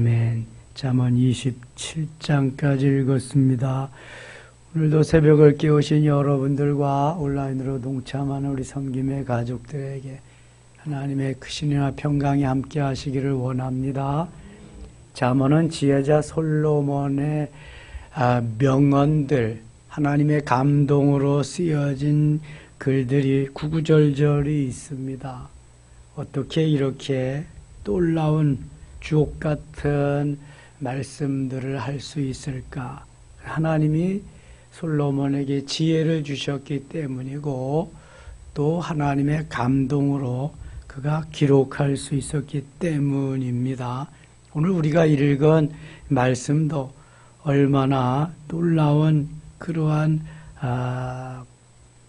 아멘. 잠언 27장까지 읽었습니다. 오늘도 새벽을 깨우신 여러분들과 온라인으로 동참하는 우리 섬김의 가족들에게 하나님의 크신이나 평강이 함께 하시기를 원합니다. 잠언은 지혜자 솔로몬의 명언들, 하나님의 감동으로 쓰여진 글들이 구구절절이 있습니다. 어떻게 이렇게 놀라운 주옥 같은 말씀들을 할 수 있을까? 하나님이 솔로몬에게 지혜를 주셨기 때문이고 또 하나님의 감동으로 그가 기록할 수 있었기 때문입니다. 오늘 우리가 읽은 말씀도 얼마나 놀라운 그러한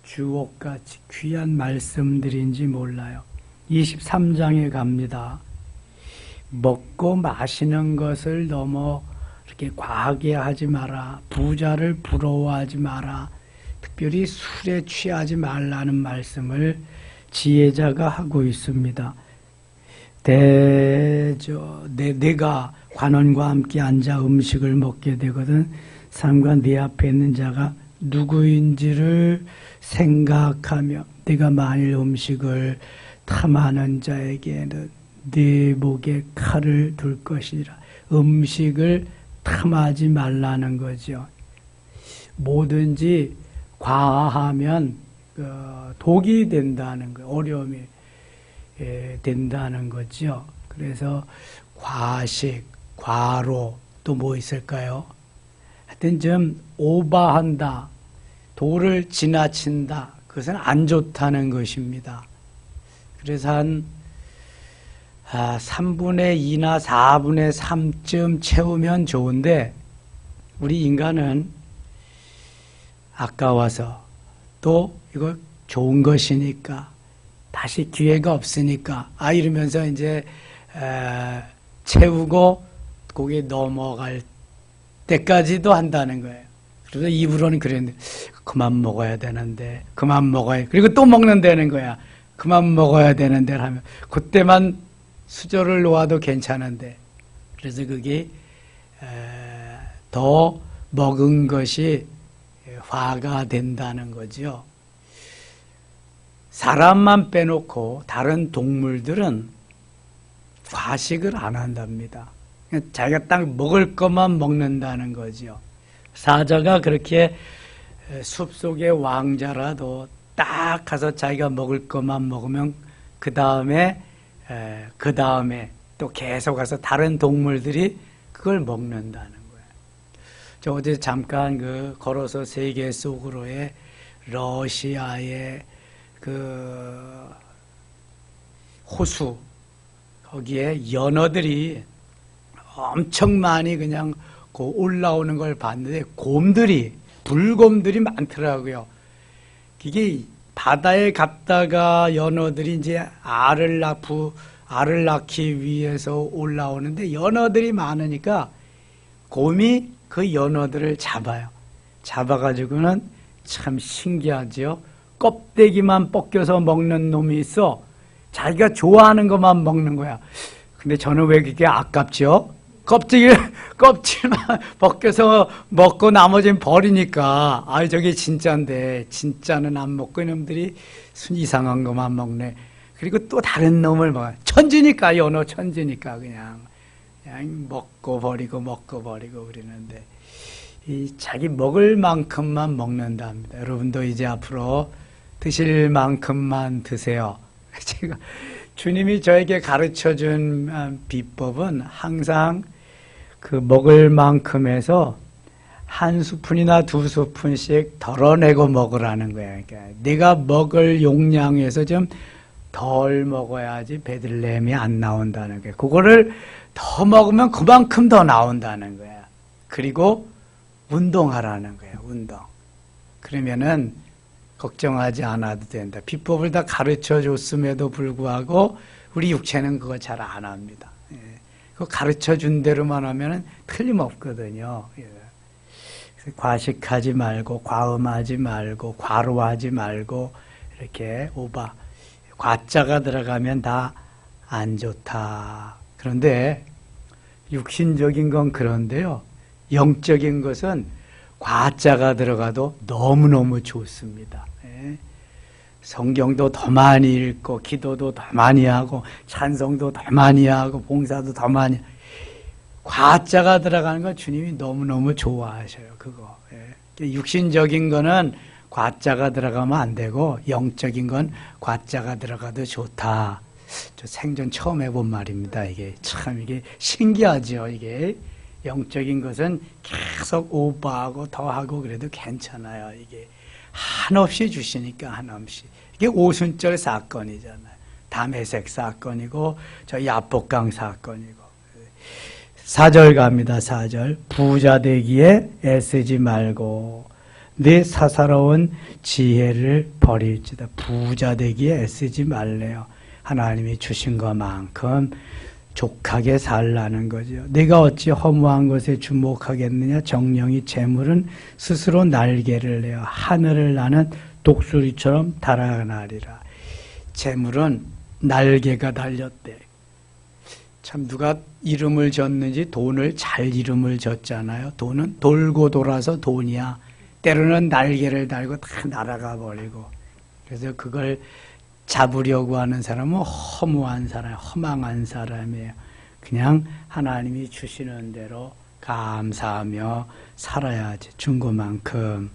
주옥같이 귀한 말씀들인지 몰라요. 23장에 갑니다. 먹고 마시는 것을 너무 이렇게 과하게 하지 마라. 부자를 부러워하지 마라. 특별히 술에 취하지 말라는 말씀을 지혜자가 하고 있습니다. 내가 관원과 함께 앉아 음식을 먹게 되거든 사람과 네 앞에 있는 자가 누구인지를 생각하며 네가 만일 음식을 탐하는 자에게는 네 목에 칼을 둘 것이라. 음식을 탐하지 말라는 거죠. 뭐든지 과하면 독이 된다는 거예요. 어려움이 된다는 거죠. 그래서 과식, 과로, 또 뭐 있을까요? 하여튼 좀 오버한다, 도를 지나친다, 그것은 안 좋다는 것입니다. 그래서 한 3분의 2나 4분의 3쯤 채우면 좋은데 우리 인간은 아까워서 또 이거 좋은 것이니까 다시 기회가 없으니까 이러면서 이제 채우고 거기에 넘어갈 때까지도 한다는 거예요. 그래서 입으로는 그랬는데 그만 먹어야 되는데 그만 먹어야 그리고 또 먹는다는 거야. 그만 먹어야 되는데 하면 그때만 수저를 놓아도 괜찮은데 그래서 그게 더 먹은 것이 화가 된다는 거죠. 사람만 빼놓고 다른 동물들은 과식을 안 한답니다. 자기가 딱 먹을 것만 먹는다는 거죠. 사자가 그렇게 숲속의 왕자라도 딱 가서 자기가 먹을 것만 먹으면 그 다음에 또 계속 가서 다른 동물들이 그걸 먹는다는 거예요. 저 어제 잠깐 걸어서 세계 속으로의 러시아의 호수 거기에 연어들이 엄청 많이 그냥 올라오는 걸 봤는데 불곰들이 많더라고요. 이게 바다에 갔다가 연어들이 이제 알을 낳기 위해서 올라오는데 연어들이 많으니까 곰이 그 연어들을 잡아요. 잡아가지고는 참 신기하죠. 껍데기만 벗겨서 먹는 놈이 있어. 자기가 좋아하는 것만 먹는 거야. 근데 저는 왜 그게 아깝죠? 껍질만 벗겨서 먹고 나머지는 버리니까 저게 진짜인데 진짜는 안 먹고 이놈들이 이상한 것만 먹네. 그리고 또 다른 놈을 먹어요. 천지니까 연어 천지니까 그냥 먹고 버리고 그러는데 이 자기 먹을 만큼만 먹는답니다. 여러분도 이제 앞으로 드실 만큼만 드세요. 제가 주님이 저에게 가르쳐준 비법은 항상 그 먹을 만큼에서 한 스푼이나 두 스푼씩 덜어내고 먹으라는 거예요. 그러니까 내가 먹을 용량에서 좀 덜 먹어야지 베들레헴이 안 나온다는 거예요. 그거를 더 먹으면 그만큼 더 나온다는 거예요. 그리고 운동하라는 거예요. 운동. 그러면은 걱정하지 않아도 된다. 비법을 다 가르쳐 줬음에도 불구하고 우리 육체는 그거 잘 안 합니다. 그거 가르쳐 준 대로만 하면은 틀림없거든요. 그래서 과식하지 말고, 과음하지 말고, 과로하지 말고, 이렇게 과자가 들어가면 다 안 좋다. 그런데 육신적인 건 그런데요. 영적인 것은 과자가 들어가도 너무너무 좋습니다. 예. 성경도 더 많이 읽고 기도도 더 많이 하고 찬송도 더 많이 하고 봉사도 더 많이 과자가 들어가는 건 주님이 너무너무 좋아하셔요. 그거. 예. 육신적인 거는 과자가 들어가면 안 되고 영적인 건 과자가 들어가도 좋다. 저 생전 처음 해본 말입니다. 이게 참 이게 신기하죠. 이게 영적인 것은 계속 오버하고 더하고 그래도 괜찮아요. 이게 한없이 주시니까 한없이. 이게 오순절 사건이잖아요. 담에색 사건이고 저 야복강 사건이고. 4절 갑니다. 4절. 부자 되기에 애쓰지 말고 네 사사로운 지혜를 버릴지다. 부자 되기에 애쓰지 말래요. 하나님이 주신 것만큼 족하게 살라는 거죠. 내가 어찌 허무한 것에 주목하겠느냐. 정령이 재물은 스스로 날개를 내어 하늘을 나는 독수리처럼 달아나리라. 재물은 날개가 달렸대. 참 누가 이름을 졌는지 돈을 잘 이름을 졌잖아요. 돈은 돌고 돌아서 돈이야. 때로는 날개를 달고 다 날아가 버리고. 그래서 그걸 잡으려고 하는 사람은 허무한 사람, 허망한 사람이에요. 그냥 하나님이 주시는 대로 감사하며 살아야지. 준 것만큼.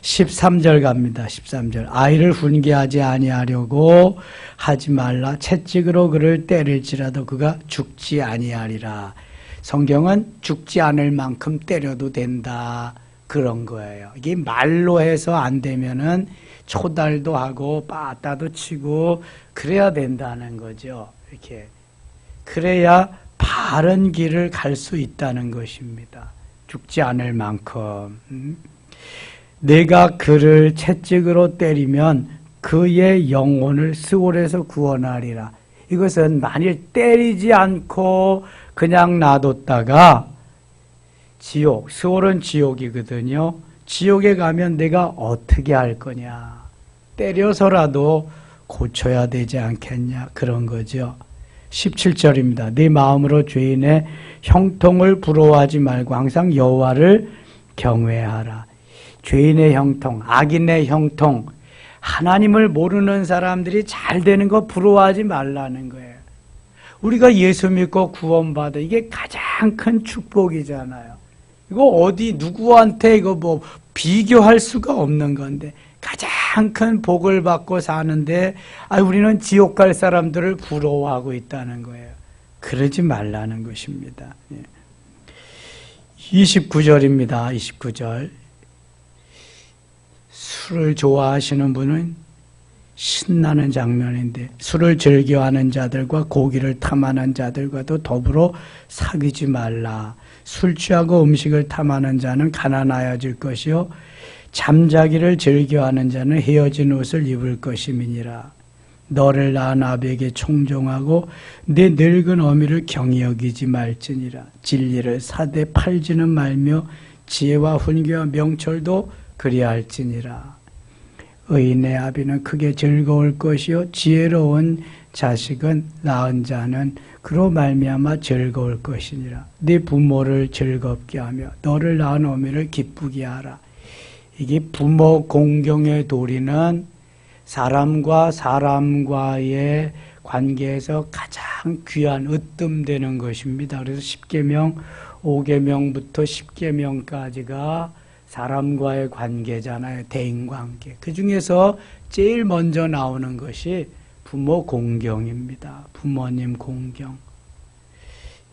13절 갑니다. 13절. 아이를 훈계하지 아니하려고 하지 말라. 채찍으로 그를 때릴지라도 그가 죽지 아니하리라. 성경은 죽지 않을 만큼 때려도 된다. 그런 거예요. 이게 말로 해서 안 되면은 초달도 하고 빠따도 치고 그래야 된다는 거죠. 이렇게 그래야 바른 길을 갈 수 있다는 것입니다. 죽지 않을 만큼. 내가 그를 채찍으로 때리면 그의 영혼을 스올에서 구원하리라. 이것은 만일 때리지 않고 그냥 놔뒀다가 지옥, 스올은 지옥이거든요. 지옥에 가면 내가 어떻게 할 거냐. 때려서라도 고쳐야 되지 않겠냐. 그런 거죠. 17절입니다. 네 마음으로 죄인의 형통을 부러워하지 말고 항상 여호와를 경외하라. 죄인의 형통, 악인의 형통, 하나님을 모르는 사람들이 잘 되는 거 부러워하지 말라는 거예요. 우리가 예수 믿고 구원받아 이게 가장 큰 축복이잖아요. 이거 어디 누구한테 이거 뭐 비교할 수가 없는 건데 가장 큰 복을 받고 사는데 우리는 지옥 갈 사람들을 부러워하고 있다는 거예요. 그러지 말라는 것입니다. 29절입니다. 29절. 술을 좋아하시는 분은 신나는 장면인데 술을 즐겨하는 자들과 고기를 탐하는 자들과도 더불어 사귀지 말라. 술 취하고 음식을 탐하는 자는 가난하여질 것이요 잠자기를 즐겨하는 자는 헤어진 옷을 입을 것임이니라. 너를 낳은 아비에게 청종하고 내 늙은 어미를 경히 여기지 말지니라. 진리를 사대 팔지는 말며 지혜와 훈계와 명철도 그리할지니라. 의인의 아비는 크게 즐거울 것이요 지혜로운 자식은 낳은 자는 그로 말미암아 즐거울 것이니라. 네 부모를 즐겁게 하며 너를 낳은 어미를 기쁘게 하라. 이게 부모 공경의 도리는 사람과 사람과의 관계에서 가장 귀한 으뜸되는 것입니다. 그래서 10계명, 5계명부터 10계명까지가 사람과의 관계잖아요. 대인관계. 그 중에서 제일 먼저 나오는 것이 부모 공경입니다. 부모님 공경.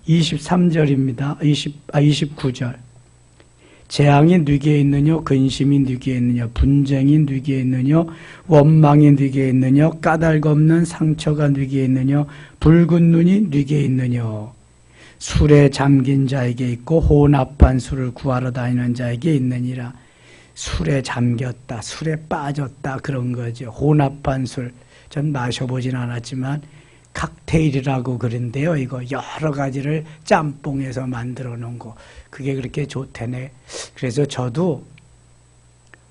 23절입니다. 29절. 재앙이 누게 있느냐, 근심이 누게 있느냐, 분쟁이 누게 있느냐, 원망이 누게 있느냐, 까닭 없는 상처가 누게 있느냐, 붉은 눈이 누게 있느냐. 술에 잠긴 자에게 있고 혼합한 술을 구하러 다니는 자에게 있느니라. 술에 잠겼다, 술에 빠졌다 그런 거죠. 혼합한 술. 전 마셔보진 않았지만 칵테일이라고 그런데요. 이거 여러 가지를 짬뽕해서 만들어 놓은 거. 그게 그렇게 좋대네. 그래서 저도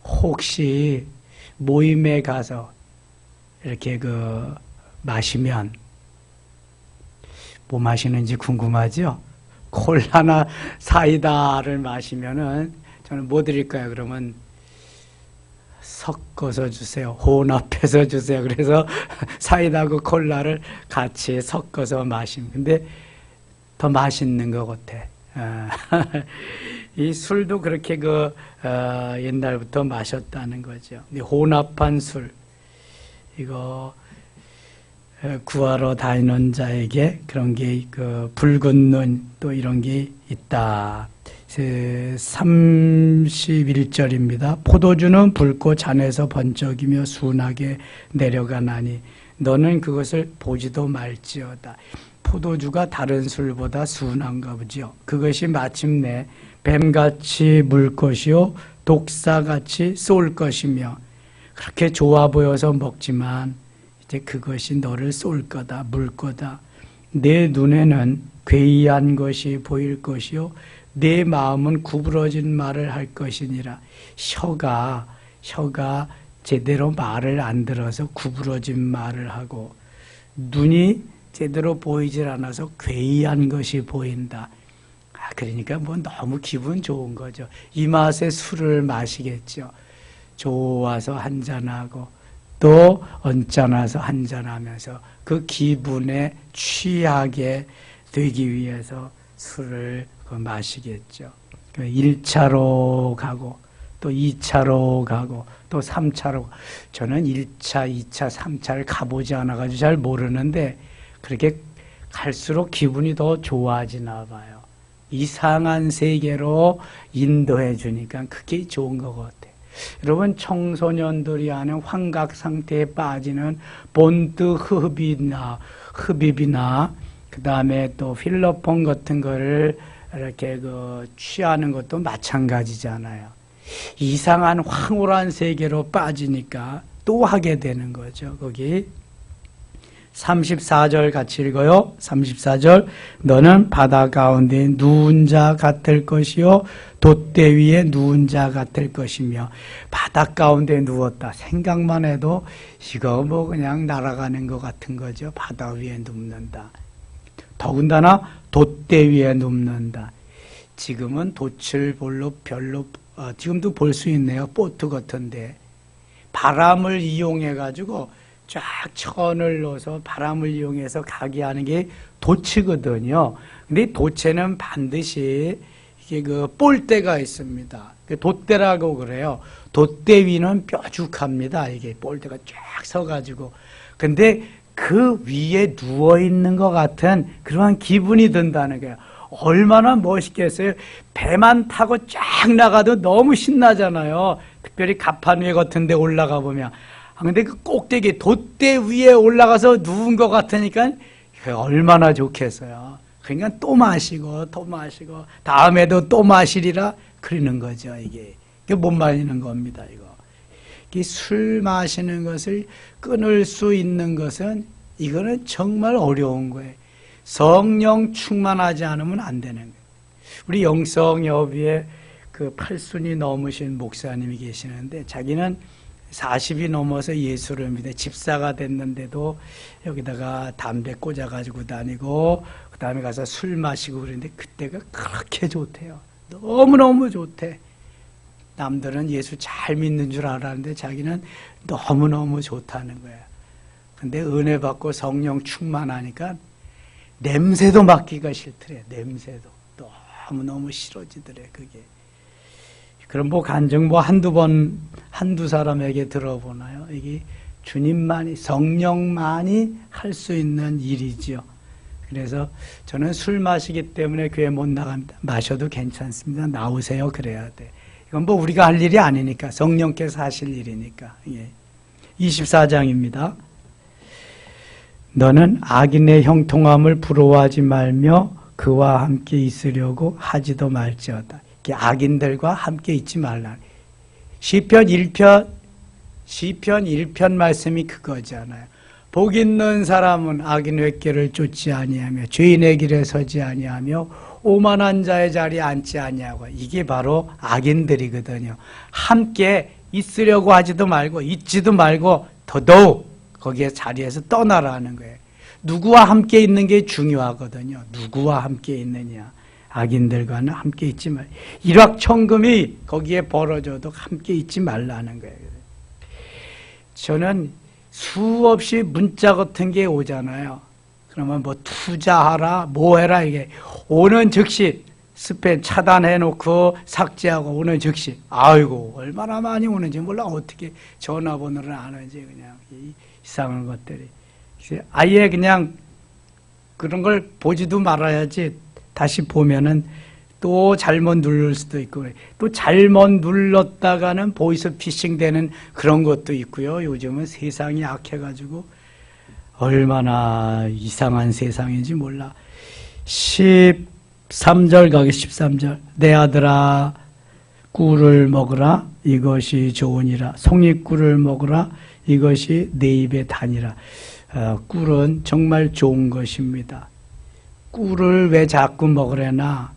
혹시 모임에 가서 이렇게 마시면 뭐 마시는지 궁금하죠? 콜라나 사이다를 마시면은 저는 뭐 드릴까요? 그러면 섞어서 주세요. 혼합해서 주세요. 그래서 사이다하고 콜라를 같이 섞어서 마시면. 근데 더 맛있는 것 같아. 이 술도 그렇게 옛날부터 마셨다는 거죠. 혼합한 술. 이거 구하러 다니는 자에게 그런 게 붉은 눈 또 이런 게 있다. 31절입니다. 포도주는 붉고 잔에서 번쩍이며 순하게 내려가나니 너는 그것을 보지도 말지어다. 포도주가 다른 술보다 순한가 보죠. 그것이 마침내 뱀같이 물 것이요 독사같이 쏠 것이며 그렇게 좋아 보여서 먹지만 이제 그것이 너를 쏠 거다, 물 거다. 내 눈에는 괴이한 것이 보일 것이요 내 마음은 구부러진 말을 할 것이니라. 혀가 제대로 말을 안 들어서 구부러진 말을 하고 눈이 제대로 보이질 않아서 괴이한 것이 보인다. 그러니까 뭐 너무 기분 좋은 거죠. 이 맛에 술을 마시겠죠. 좋아서 한잔하고 또 언짢아서 한잔하면서 그 기분에 취하게 되기 위해서 술을 마시겠죠. 1차로 가고 또 2차로 가고 또 3차로. 저는 1차, 2차, 3차를 가보지 않아가지고 잘 모르는데 그렇게 갈수록 기분이 더 좋아지나 봐요. 이상한 세계로 인도해 주니까 그게 좋은 것 같아요. 여러분, 청소년들이 하는 환각 상태에 빠지는 본드 흡입이나 그 다음에 또 필로폰 같은 거를 이렇게 취하는 것도 마찬가지잖아요. 이상한 황홀한 세계로 빠지니까 또 하게 되는 거죠. 거기 34절 같이 읽어요. 34절. 너는 바다 가운데 누운 자 같을 것이요 돛대 위에 누운 자 같을 것이며. 바다 가운데 누웠다. 생각만 해도 이거 뭐 그냥 날아가는 것 같은 거죠. 바다 위에 눕는다. 더군다나 돛대 위에 눕는다. 지금은 돛을 별로 지금도 볼 수 있네요. 보트 같은데 바람을 이용해 가지고 쫙 천을 넣어서 바람을 이용해서 가게 하는 게 돛이거든요. 근데 돛에는 반드시 이게 볼대가 있습니다. 돛대라고 그래요. 돛대 위는 뾰족합니다. 이게 볼대가 쫙 서가지고. 근데 그 위에 누워 있는 것 같은 그러한 기분이 든다는 거예요. 얼마나 멋있겠어요. 배만 타고 쫙 나가도 너무 신나잖아요. 특별히 가판 위에 같은 데 올라가 보면. 근데 그 꼭대기 돛대 위에 올라가서 누운 것 같으니까 얼마나 좋겠어요. 그러니까 또 마시고 다음에도 또 마시리라 그러는 거죠. 이게 못 말리는 겁니다. 이게 술 마시는 것을 끊을 수 있는 것은 이거는 정말 어려운 거예요. 성령 충만하지 않으면 안 되는 거예요. 우리 영성여비에 그 8순이 넘으신 목사님이 계시는데 자기는 40이 넘어서 예수를 믿어 집사가 됐는데도 여기다가 담배 꽂아가지고 다니고 그 다음에 가서 술 마시고 그랬는데 그때가 그렇게 좋대요. 너무너무 좋대. 남들은 예수 잘 믿는 줄 알았는데 자기는 너무너무 좋다는 거야. 근데 은혜 받고 성령 충만하니까 냄새도 맡기가 싫더래. 냄새도 너무너무 싫어지더래. 그게. 그럼 뭐 간증 한두 사람에게 들어보나요? 이게 주님만이, 성령만이 할 수 있는 일이지요. 그래서 저는 술 마시기 때문에 교회 못 나갑니다. 마셔도 괜찮습니다. 나오세요. 그래야 돼. 이건 뭐 우리가 할 일이 아니니까, 성령께서 하실 일이니까. 예. 24장입니다. 너는 악인의 형통함을 부러워하지 말며 그와 함께 있으려고 하지도 말지어다. 악인들과 함께 있지 말라. 시편 1편 말씀이 그거잖아요. 복 있는 사람은 악인의 꾀를 쫓지 아니하며 죄인의 길에 서지 아니하며 오만한 자의 자리에 앉지 아니하고. 이게 바로 악인들이거든요. 함께 있으려고 하지도 말고 있지도 말고 더더욱 거기에 자리에서 떠나라는 거예요. 누구와 함께 있는 게 중요하거든요. 누구와 함께 있느냐. 악인들과는 함께 있지 말. 일확천금이 거기에 벌어져도 함께 있지 말라는 거예요. 저는 수없이 문자 같은 게 오잖아요. 그러면 뭐 투자하라, 뭐 해라, 이게 오는 즉시 스팸 차단해놓고 삭제하고 오는 즉시. 아이고, 얼마나 많이 오는지 몰라. 어떻게 전화번호를 아는지, 그냥 이상한 것들이. 아예 그냥 그런 걸 보지도 말아야지. 다시 보면은 또 잘못 누를 수도 있고, 또 잘못 눌렀다가는 보이스피싱 되는 그런 것도 있고요. 요즘은 세상이 약해가지고 얼마나 이상한 세상인지 몰라. 13절 가게 13절. 내 아들아, 꿀을 먹으라. 이것이 좋으니라. 송이꿀을 먹으라. 이것이 내 입에 다니라. 꿀은 정말 좋은 것입니다. 꿀을 왜 자꾸 먹으려나?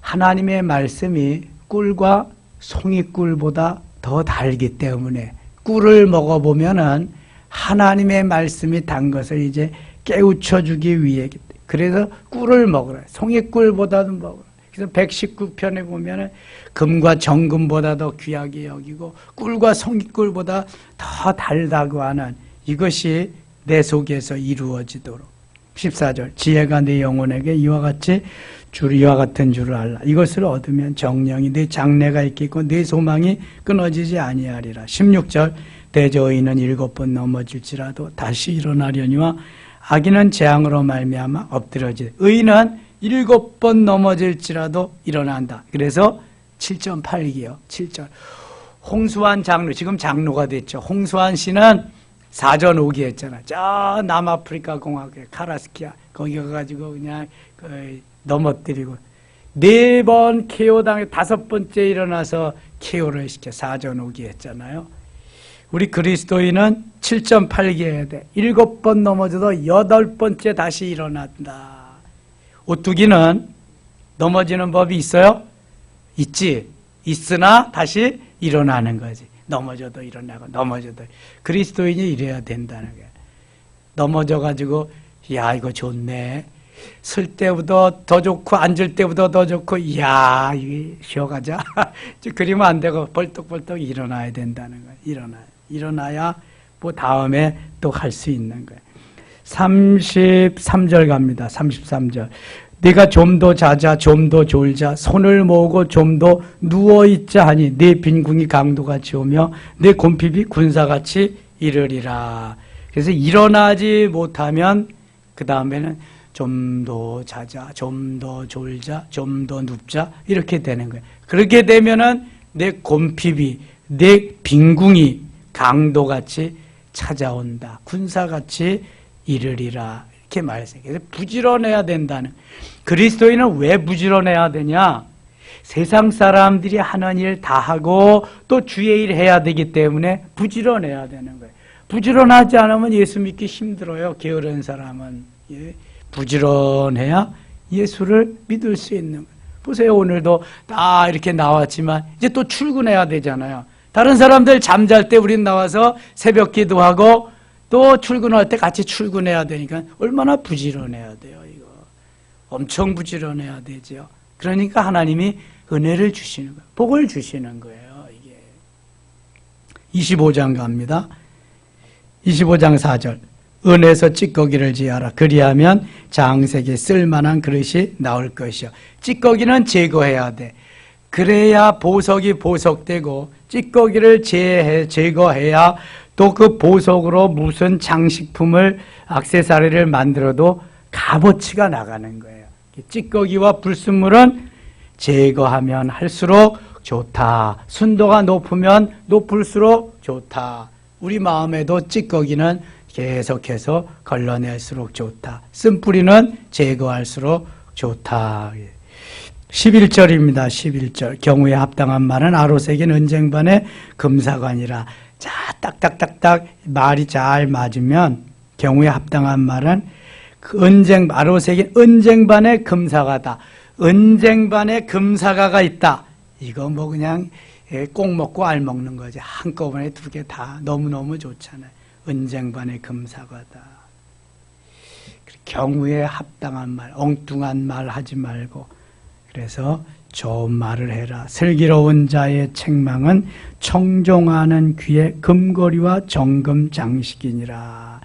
하나님의 말씀이 꿀과 송이꿀보다 더 달기 때문에 꿀을 먹어보면은 하나님의 말씀이 단 것을 이제 깨우쳐주기 위해, 그래서 꿀을 먹으라. 송이꿀보다도 먹으라. 그래서 119편에 보면은 금과 정금보다 더 귀하게 여기고 꿀과 송이꿀보다 더 달다고 하는 이것이 내 속에서 이루어지도록. 14절. 지혜가 네 영혼에게 이와 같은 줄을 알라. 이것을 얻으면 정령이 네 장래가 있겠고 네 소망이 끊어지지 아니하리라. 16절. 대저의는 7번 넘어질지라도 다시 일어나려니와 악인은 재앙으로 말미암아 엎드려지. 의인은 7번 넘어질지라도 일어난다. 그래서 7.8기요. 7절. 홍수환 장로, 지금 장로가 됐죠. 홍수환 씨는 사전 오기 했잖아. 저 남아프리카 공화국의 카라스키아 거기 가가지고 그냥 넘어뜨리고 4번 KO 당해 5번째 일어나서 KO를 시켜 사전 오기 했잖아요. 우리 그리스도인은 7.8기 해야 돼. 7번 넘어져도 8번째 다시 일어난다. 오뚜기는 넘어지는 법이 있어요? 있지. 있으나 다시 일어나는 거지. 넘어져도 일어나고 넘어져도. 그리스도인이 이래야 된다는 거야. 넘어져가지고 야 이거 좋네. 설 때보다 더 좋고 앉을 때보다 더 좋고 야 이게 쉬어가자. 그러면 안 되고 벌떡벌떡 일어나야 된다는 거야. 일어나야 뭐 다음에 또 할 수 있는 거야. 33절 갑니다. 33절. 네가 좀 더 자자, 좀 더 졸자, 손을 모으고 좀 더 누워있자 하니 네 빈궁이 강도같이 오며 네 곰핍이 군사같이 이르리라. 그래서 일어나지 못하면 그 다음에는 좀 더 자자, 좀 더 졸자, 좀 더 눕자 이렇게 되는 거예요. 그렇게 되면은 내 곰핍이, 내 빈궁이 강도같이 찾아온다. 군사같이 이르리라. 이렇게 말했어요. 그래서 부지런해야 된다는. 그리스도인은 왜 부지런해야 되냐? 세상 사람들이 하는 일 다 하고 또 주의 일 해야 되기 때문에 부지런해야 되는 거예요. 부지런하지 않으면 예수 믿기 힘들어요. 게으른 사람은. 예. 부지런해야 예수를 믿을 수 있는 거예요. 보세요. 오늘도 다 이렇게 나왔지만 이제 또 출근해야 되잖아요. 다른 사람들 잠잘 때 우린 나와서 새벽 기도하고 또 출근할 때 같이 출근해야 되니까 얼마나 부지런해야 돼요. 이거 엄청 부지런해야 되죠. 그러니까 하나님이 은혜를 주시는 거예요. 복을 주시는 거예요. 이게 25장 갑니다. 25장 4절. 은에서 찌꺼기를 지어라. 그리하면 장색에 쓸만한 그릇이 나올 것이요. 찌꺼기는 제거해야 돼. 그래야 보석이 보석되고 찌꺼기를 제거해야 또 그 보석으로 무슨 장식품을 액세서리를 만들어도 값어치가 나가는 거예요. 찌꺼기와 불순물은 제거하면 할수록 좋다. 순도가 높으면 높을수록 좋다. 우리 마음에도 찌꺼기는 계속해서 걸러낼수록 좋다. 쓴뿌리는 제거할수록 좋다. 11절입니다. 11절. 경우에 합당한 말은 아로새긴 은쟁반의 금사관이라. 자, 딱딱딱딱 말이 잘 맞으면 경우에 합당한 말은 아로새긴 은쟁반의 금사가다. 은쟁반에 금사가가 있다. 이거 뭐 그냥 꼭 먹고 알 먹는 거지. 한꺼번에 2개 다 너무너무 좋잖아요. 은쟁반에 금사가다. 경우에 합당한 말, 엉뚱한 말 하지 말고, 그래서 좋은 말을 해라. 슬기로운 자의 책망은 청종하는 귀의 금고리와 정금 장식이니라.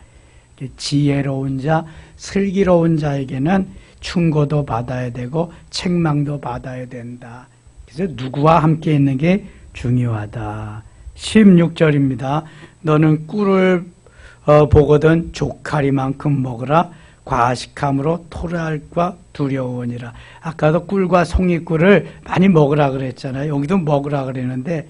지혜로운 자, 슬기로운 자에게는 충고도 받아야 되고 책망도 받아야 된다. 그래서 누구와 함께 있는 게 중요하다. 16절입니다. 너는 꿀을 보거든 조카리만큼 먹으라. 과식함으로 토랄과 두려우니라. 아까도 꿀과 송이꿀을 많이 먹으라 그랬잖아요. 여기도 먹으라 그랬는데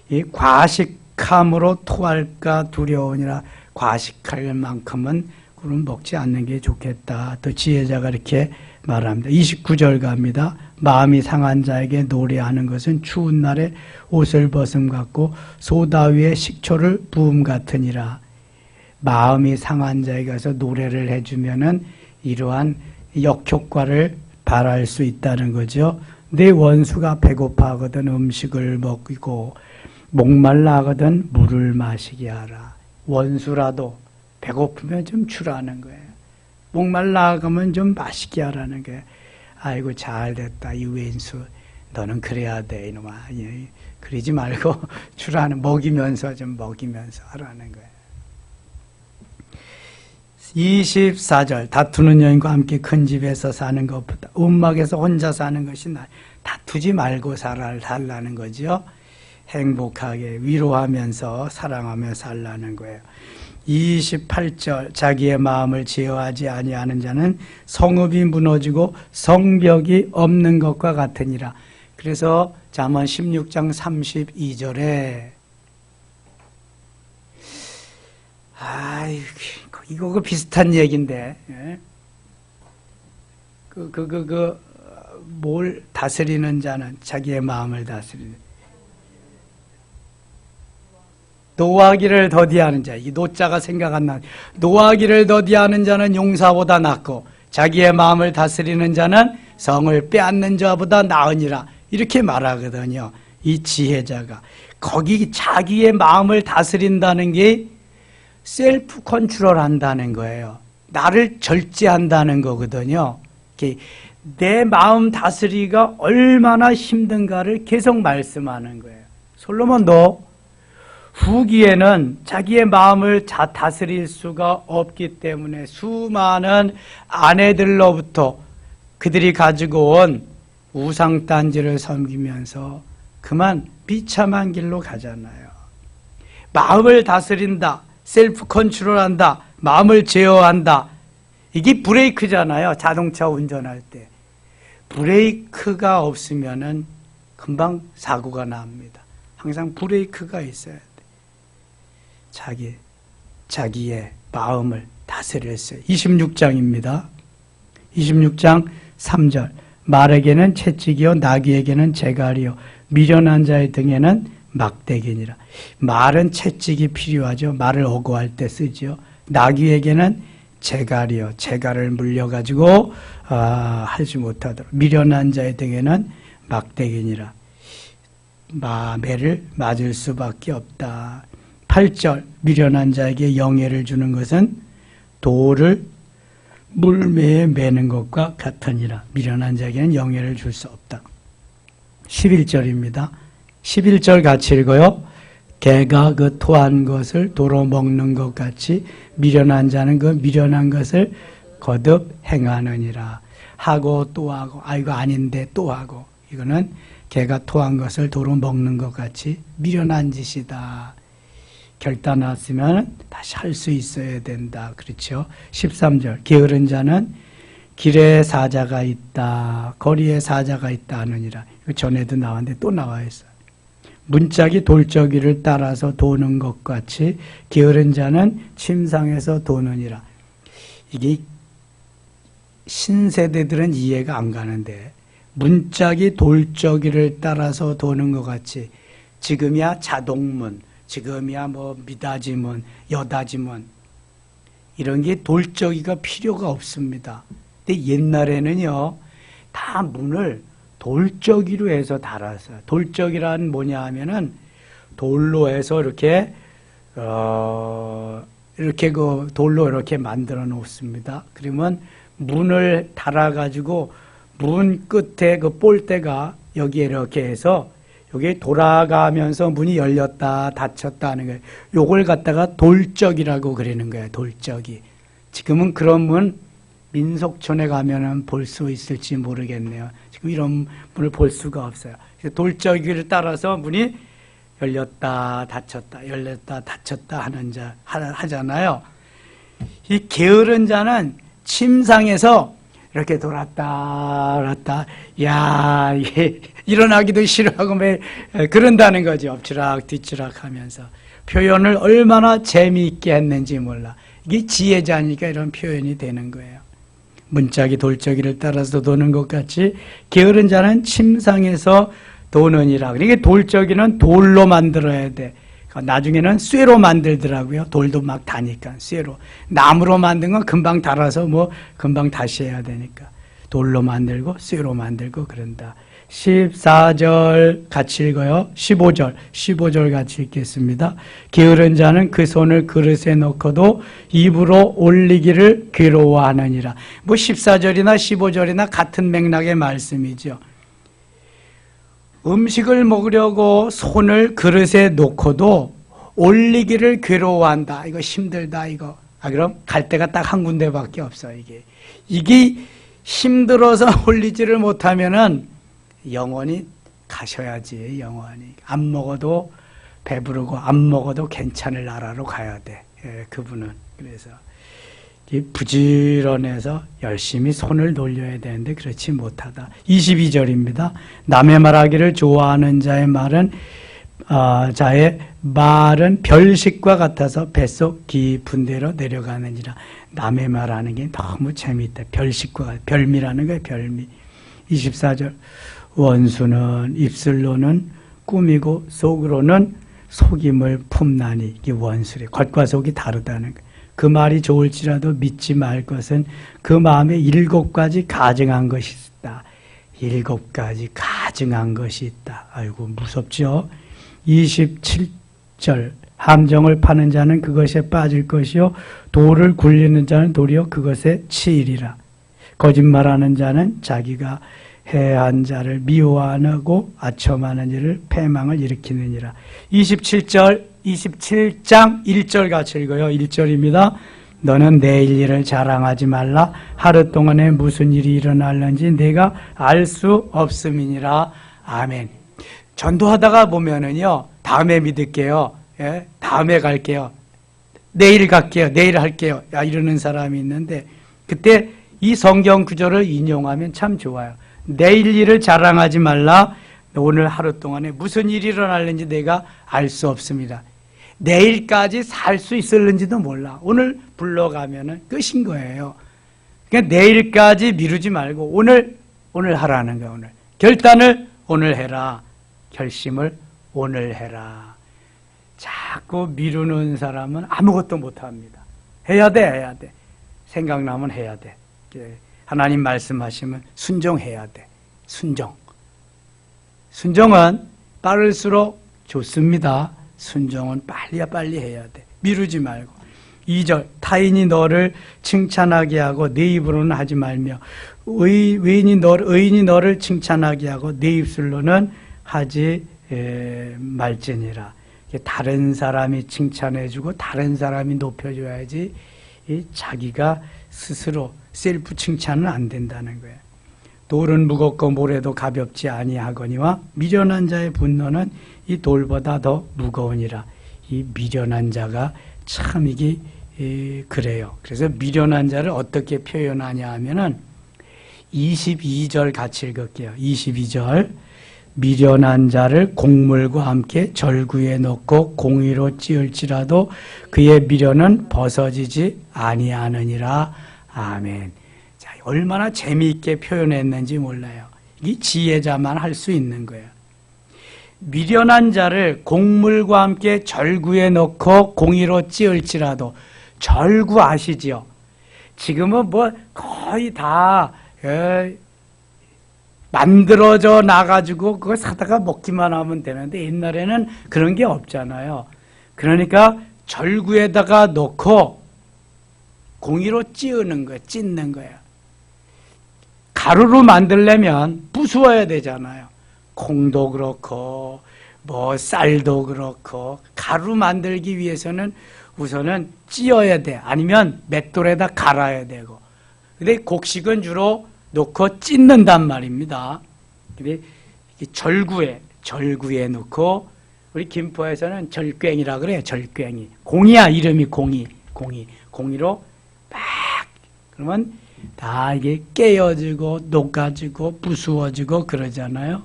이 과식함으로 토할까 두려우니라. 과식할 만큼은 꿀은 먹지 않는 게 좋겠다. 또 지혜자가 이렇게 말합니다. 29절 갑니다. 마음이 상한 자에게 노래하는 것은 추운 날에 옷을 벗음 같고 소다 위에 식초를 부음 같으니라. 마음이 상한 자에게 가서 노래를 해주면은 이러한 역효과를 발할 수 있다는 거죠. 내 원수가 배고파하거든 음식을 먹이고 목말라 하거든 물을 마시게 하라. 원수라도 배고프면 좀 주라는 거예요. 목말라 하면 좀 마시게 하라는 거예요. 아이고 잘됐다 이 왼수 너는 그래야 돼 이놈아. 그러지 말고 주라는 먹이면서 좀 먹이면서 하라는 거예요. 24절 다투는 여인과 함께 큰 집에서 사는 것보다 움막에서 혼자 사는 것이 나아. 다투지 말고 살라는 거죠. 행복하게 위로하면서 사랑하며 살라는 거예요. 28절 자기의 마음을 제어하지 아니하는 자는 성읍이 무너지고 성벽이 없는 것과 같으니라. 그래서 잠언 16장 32절에 이거 비슷한 얘기인데, 뭘 다스리는 자는 자기의 마음을 다스리는. 노하기를 더디하는 자, 이 노자가 생각 안 나. 노하기를 더디하는 자는 용사보다 낫고, 자기의 마음을 다스리는 자는 성을 빼앗는 자보다 나으니라. 이렇게 말하거든요. 이 지혜자가. 거기 자기의 마음을 다스린다는 게 셀프 컨트롤 한다는 거예요. 나를 절제한다는 거거든요. 내 마음 다스리기가 얼마나 힘든가를 계속 말씀하는 거예요. 솔로몬도 후기에는 자기의 마음을 다스릴 수가 없기 때문에 수많은 아내들로부터 그들이 가지고 온 우상단지를 섬기면서 그만 비참한 길로 가잖아요. 마음을 다스린다. 셀프 컨트롤한다. 마음을 제어한다. 이게 브레이크잖아요. 자동차 운전할 때. 브레이크가 없으면은 금방 사고가 납니다. 항상 브레이크가 있어야 돼. 자기의 마음을 다스렸어요. 26장입니다. 26장 3절. 말에게는 채찍이요 나귀에게는 재갈이요 미련한 자의 등에는 막대기니라. 말은 채찍이 필요하죠. 말을 어고할 때 쓰죠. 나귀에게는 재갈이요. 재갈을 물려가지고 하지 못하도록. 미련한 자의 등에는 막대기니라. 매를 맞을 수밖에 없다. 8절. 미련한 자에게 영예를 주는 것은 돌을 물매에 매는 것과 같으니라. 미련한 자에게는 영예를 줄 수 없다. 11절입니다. 11절 같이 읽어요. 개가 그 토한 것을 도로 먹는 것 같이 미련한 자는 그 미련한 것을 거듭 행하느니라. 하고 또 하고 이거 아닌데 또 하고 이거는 개가 토한 것을 도로 먹는 것 같이 미련한 짓이다. 결단했으면 다시 할 수 있어야 된다. 그렇죠? 13절 게으른 자는 길에 사자가 있다. 거리에 사자가 있다 하느니라. 이거 전에도 나왔는데 또 나와 있어요. 문짝이 돌저귀를 따라서 도는 것 같이 게으른 자는 침상에서 도느니라. 이게 신세대들은 이해가 안 가는데 문짝이 돌저귀를 따라서 도는 것 같이 지금이야 자동문, 지금이야 미닫이문, 여닫이문 이런 게 돌저귀가 필요가 없습니다. 근데 옛날에는요 다 문을 돌저귀로 해서 달았어요. 돌저귀란 뭐냐 하면은 돌로 해서 이렇게 이렇게 그 돌로 이렇게 만들어 놓습니다. 그러면 문을 달아가지고 문 끝에 그 볼대가 여기에 이렇게 해서 여기 돌아가면서 문이 열렸다 닫혔다 하는 거예요. 요걸 갖다가 돌적이라고 그러는 거예요. 돌적이. 지금은 그런 문 민속촌에 가면은 볼 수 있을지 모르겠네요. 지금 이런 문을 볼 수가 없어요. 돌적이를 따라서 문이 열렸다 닫혔다 열렸다 닫혔다 하잖아요. 이 게으른 자는 침상에서 이렇게 돌았다 야 이게 일어나기도 싫어하고 매 그런다는 거죠. 엎치락 뒤치락 하면서 표현을 얼마나 재미있게 했는지 몰라. 이게 지혜자니까 이런 표현이 되는 거예요. 문짝이 돌적이를 따라서 도는 것 같이 게으른 자는 침상에서 도느니라. 이게 돌적이는 돌로 만들어야 돼. 나중에는 쇠로 만들더라고요. 돌도 막 다니까 쇠로. 나무로 만든 건 금방 달아서 뭐 금방 다시 해야 되니까 돌로 만들고 쇠로 만들고 그런다. 14절 같이 읽어요. 15절 같이 읽겠습니다. 게으른 자는 그 손을 그릇에 넣고도 입으로 올리기를 괴로워하느니라. 뭐 14절이나 15절이나 같은 맥락의 말씀이죠. 음식을 먹으려고 손을 그릇에 놓고도 올리기를 괴로워한다. 이거 힘들다 이거. 그럼 갈 데가 딱 한 군데밖에 없어 이게 힘들어서 올리지를 못하면은 영원히 가셔야지. 영원히 안 먹어도 배부르고 안 먹어도 괜찮을 나라로 가야 돼. 그분은. 그래서 부지런해서 열심히 손을 돌려야 되는데 그렇지 못하다. 22절입니다. 남의 말하기를 좋아하는 자의 말은 별식과 같아서 뱃속 깊은 데로 내려가느니라. 남의 말하는 게 너무 재미있다. 별미라는 거예요. 별미. 24절 원수는 입술로는 꾸미고 속으로는 속임을 품나니. 이게 원수래. 겉과 속이 다르다는 거예요. 그 말이 좋을지라도 믿지 말 것은 그 마음에 7가지 가증한 것이 있다. 7가지 가증한 것이 있다. 아이고 무섭죠. 27절 함정을 파는 자는 그것에 빠질 것이요 돌을 굴리는 자는 도리어 그것에 치이리라. 거짓말하는 자는 자기가 해한 자를 미워하고 아첨하는 일을 패망을 일으키느니라. 27장 1절 같이 읽어요. 1절입니다. 너는 내일 일을 자랑하지 말라. 하루 동안에 무슨 일이 일어날는지 내가 알 수 없음이니라. 아멘. 전도하다가 보면은요, 다음에 믿을게요. 예? 다음에 갈게요. 내일 갈게요. 내일 할게요. 이러는 사람이 있는데, 그때 이 성경 구절을 인용하면 참 좋아요. 내일 일을 자랑하지 말라. 오늘 하루 동안에 무슨 일이 일어날는지 내가 알 수 없습니다. 내일까지 살 수 있을는지도 몰라. 오늘 불러가면은 끝인 거예요. 그러니까 내일까지 미루지 말고 오늘 하라는 거야. 오늘 결단을 오늘 해라. 결심을 오늘 해라. 자꾸 미루는 사람은 아무것도 못합니다. 해야 돼. 생각나면 해야 돼. 하나님 말씀하시면 순종해야 돼. 순종은 빠를수록 좋습니다. 순종은 빨리 해야 돼. 미루지 말고. 2절 타인이 너를 칭찬하게 하고 내 입으로는 하지 말며 의인이 너를 칭찬하게 하고 내 입술로는 하지 말지니라. 다른 사람이 칭찬해주고 다른 사람이 높여줘야지 자기가 스스로 셀프 칭찬은 안 된다는 거예요. 돌은 무겁고 모래도 가볍지 아니하거니와 미련한 자의 분노는 이 돌보다 더 무거우니라. 이 미련한 자가 참 이게 그래요. 그래서 미련한 자를 어떻게 표현하냐 하면은 22절 같이 읽을게요. 22절 미련한 자를 곡물과 함께 절구에 넣고 공의로 찌을지라도 그의 미련은 벗어지지 아니하느니라. 아멘. 자, 얼마나 재미있게 표현했는지 몰라요. 이 지혜자만 할 수 있는 거예요. 미련한 자를 곡물과 함께 절구에 넣고 공의로 찌을지라도. 절구 아시죠? 지금은 뭐 거의 다 만들어져 나가지고 그걸 사다가 먹기만 하면 되는데 옛날에는 그런 게 없잖아요. 그러니까 절구에다가 놓고 공이로 찌우는 거예요. 찢는 거예요. 가루로 만들려면 부수어야 되잖아요. 콩도 그렇고 뭐 쌀도 그렇고 가루 만들기 위해서는 우선은 찌어야 돼. 아니면 맷돌에다 갈아야 되고. 근데 곡식은 주로 놓고 찢는단 말입니다. 근데 절구에 놓고 우리 김포에서는 절꽹이라 그래요. 절꽹이. 공이야, 이름이 공이로 막 그러면 다 이게 깨어지고 녹아지고 부수어지고 그러잖아요.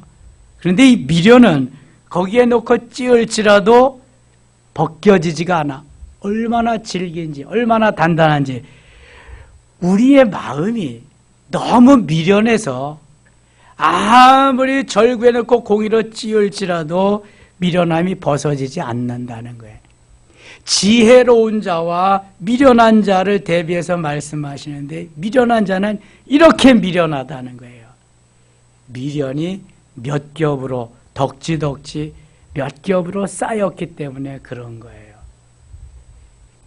그런데 이 미련은 거기에 놓고 찌을지라도 벗겨지지가 않아. 얼마나 질긴지, 얼마나 단단한지. 우리의 마음이 너무 미련해서 아무리 절구에 넣고 공이로 찌을지라도 미련함이 벗어지지 않는다는 거예요. 지혜로운 자와 미련한 자를 대비해서 말씀하시는데 미련한 자는 이렇게 미련하다는 거예요. 미련이 몇 겹으로 덕지덕지 몇 겹으로 쌓였기 때문에 그런 거예요.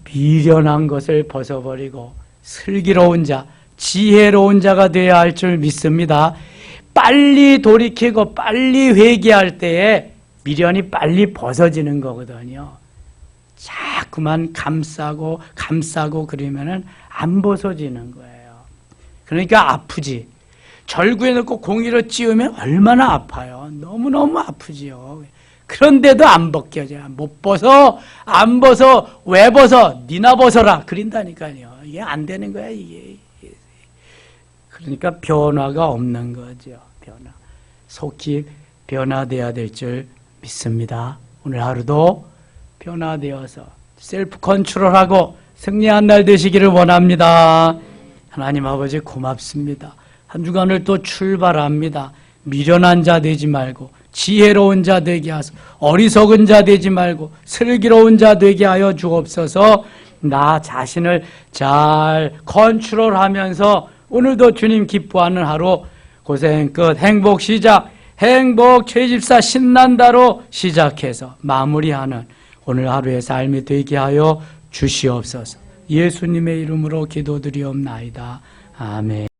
미련한 것을 벗어버리고 슬기로운 자, 지혜로운 자가 되어야 할 줄 믿습니다. 빨리 돌이키고 빨리 회개할 때에 미련이 빨리 벗어지는 거거든요. 자꾸만 감싸고 그러면은 안 벗어지는 거예요. 그러니까 아프지. 절구에 넣고 공이로 찌우면 얼마나 아파요. 너무너무 아프지요. 그런데도 안 벗겨져요. 못 벗어, 안 벗어, 왜 벗어? 니나 벗어라. 그린다니까요. 이게 안 되는 거야, 이게. 그러니까 변화가 없는 거죠. 변화. 속히 변화돼야 될 줄 믿습니다. 오늘 하루도 변화되어서 셀프 컨트롤하고 승리한 날 되시기를 원합니다. 하나님 아버지 고맙습니다. 한 주간을 또 출발합니다. 미련한 자 되지 말고 지혜로운 자 되게 하소. 어리석은 자 되지 말고 슬기로운 자 되게 하여 주옵소서. 나 자신을 잘 컨트롤하면서 오늘도 주님 기뻐하는 하루 고생 끝 행복 시작 행복 최집사 신난다로 시작해서 마무리하는 오늘 하루의 삶이 되게 하여 주시옵소서. 예수님의 이름으로 기도드리옵나이다. 아멘.